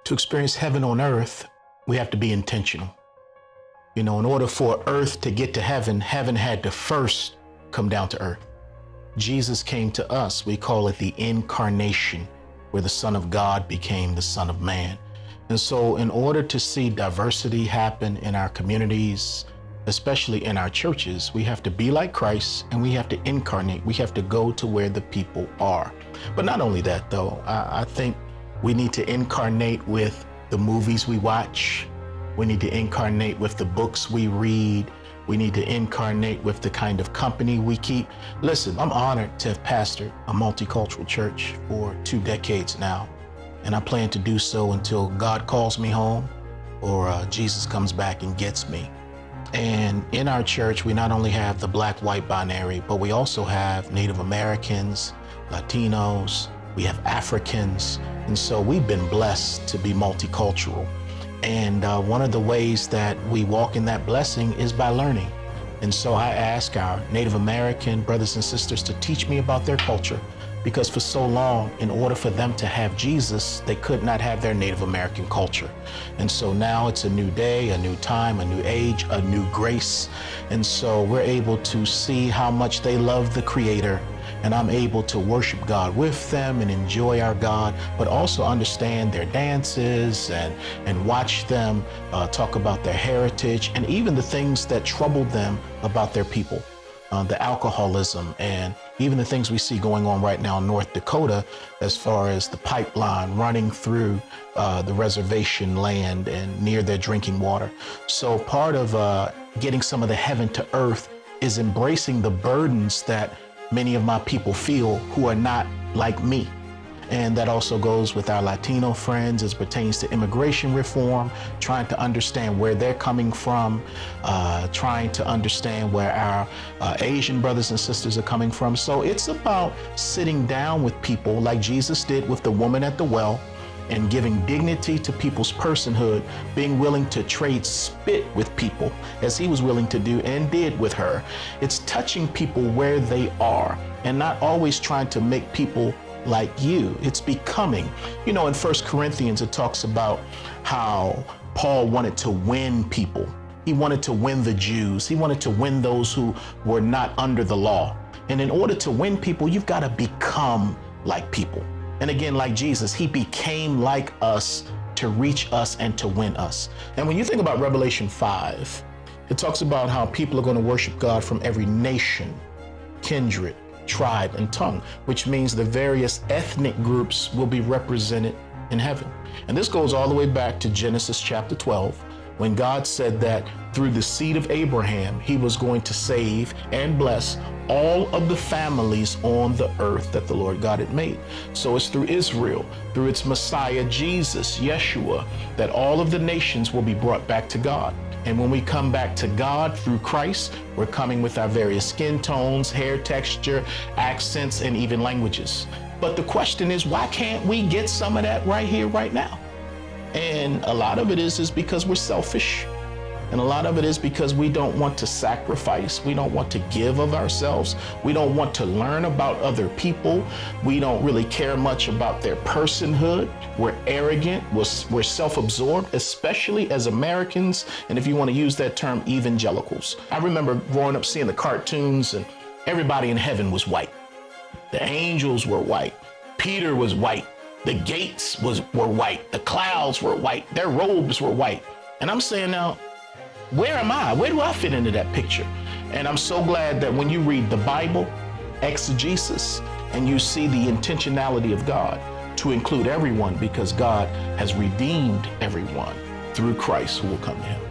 To experience heaven on earth, we have to be intentional. In order for earth to get to heaven, heaven had to first come down to earth. Jesus came to us. We call it the incarnation, where the Son of God became the Son of Man. And so in order to see diversity happen in our communities, especially in our churches, we have to be like Christ and we have to incarnate. We have to go to where the people are. But not only that, though, I think we need to incarnate with the movies we watch. We need to incarnate with the books we read. We need to incarnate with the kind of company we keep. Listen, I'm honored to have pastored a multicultural church for 2 decades now, and I plan to do so until God calls me home or Jesus comes back and gets me. And in our church, we not only have the black-white binary, but we also have Native Americans, Latinos, we have Africans. And so we've been blessed to be multicultural. And one of the ways that we walk in that blessing is by learning. And so I ask our Native American brothers and sisters to teach me about their culture, because for so long, in order for them to have Jesus, they could not have their Native American culture. And so now it's a new day, a new time, a new age, a new grace. And so we're able to see how much they love the Creator, and I'm able to worship God with them and enjoy our God, but also understand their dances and watch them talk about their heritage and even the things that troubled them about their people, the alcoholism and even the things we see going on right now in North Dakota as far as the pipeline running through the reservation land and near their drinking water. So part of getting some of the heaven to earth is embracing the burdens that many of my people feel who are not like me. And that also goes with our Latino friends as pertains to immigration reform, trying to understand where they're coming from, trying to understand where our Asian brothers and sisters are coming from. So it's about sitting down with people like Jesus did with the woman at the well and giving dignity to people's personhood, being willing to trade spit with people as he was willing to do and did with her. It's touching people where they are and not always trying to make people like you. It's becoming. In 1 Corinthians, it talks about how Paul wanted to win people. He wanted to win the Jews. He wanted to win those who were not under the law. And in order to win people, you've got to become like people. And again, like Jesus, he became like us to reach us and to win us. And when you think about Revelation 5, it talks about how people are going to worship God from every nation, kindred, tribe, and tongue, which means the various ethnic groups will be represented in heaven. And this goes all the way back to Genesis chapter 12, when God said that through the seed of Abraham, he was going to save and bless all of the families on the earth that the Lord God had made. So it's through Israel, through its Messiah, Jesus, Yeshua, that all of the nations will be brought back to God. And when we come back to God through Christ, we're coming with our various skin tones, hair texture, accents, and even languages. But the question is, why can't we get some of that right here, right now? And a lot of it is because we're selfish. And a lot of it is because we don't want to sacrifice. We don't want to give of ourselves. We don't want to learn about other people. We don't really care much about their personhood. We're arrogant. We're self-absorbed, especially as Americans. And if you want to use that term, evangelicals. I remember growing up seeing the cartoons and everybody in heaven was white. The angels were white. Peter was white. The gates were white. The clouds were white. Their robes were white. And I'm saying now, where am I? Where do I fit into that picture? And I'm so glad that when you read the Bible, exegesis, and you see the intentionality of God to include everyone, because God has redeemed everyone through Christ who will come to him.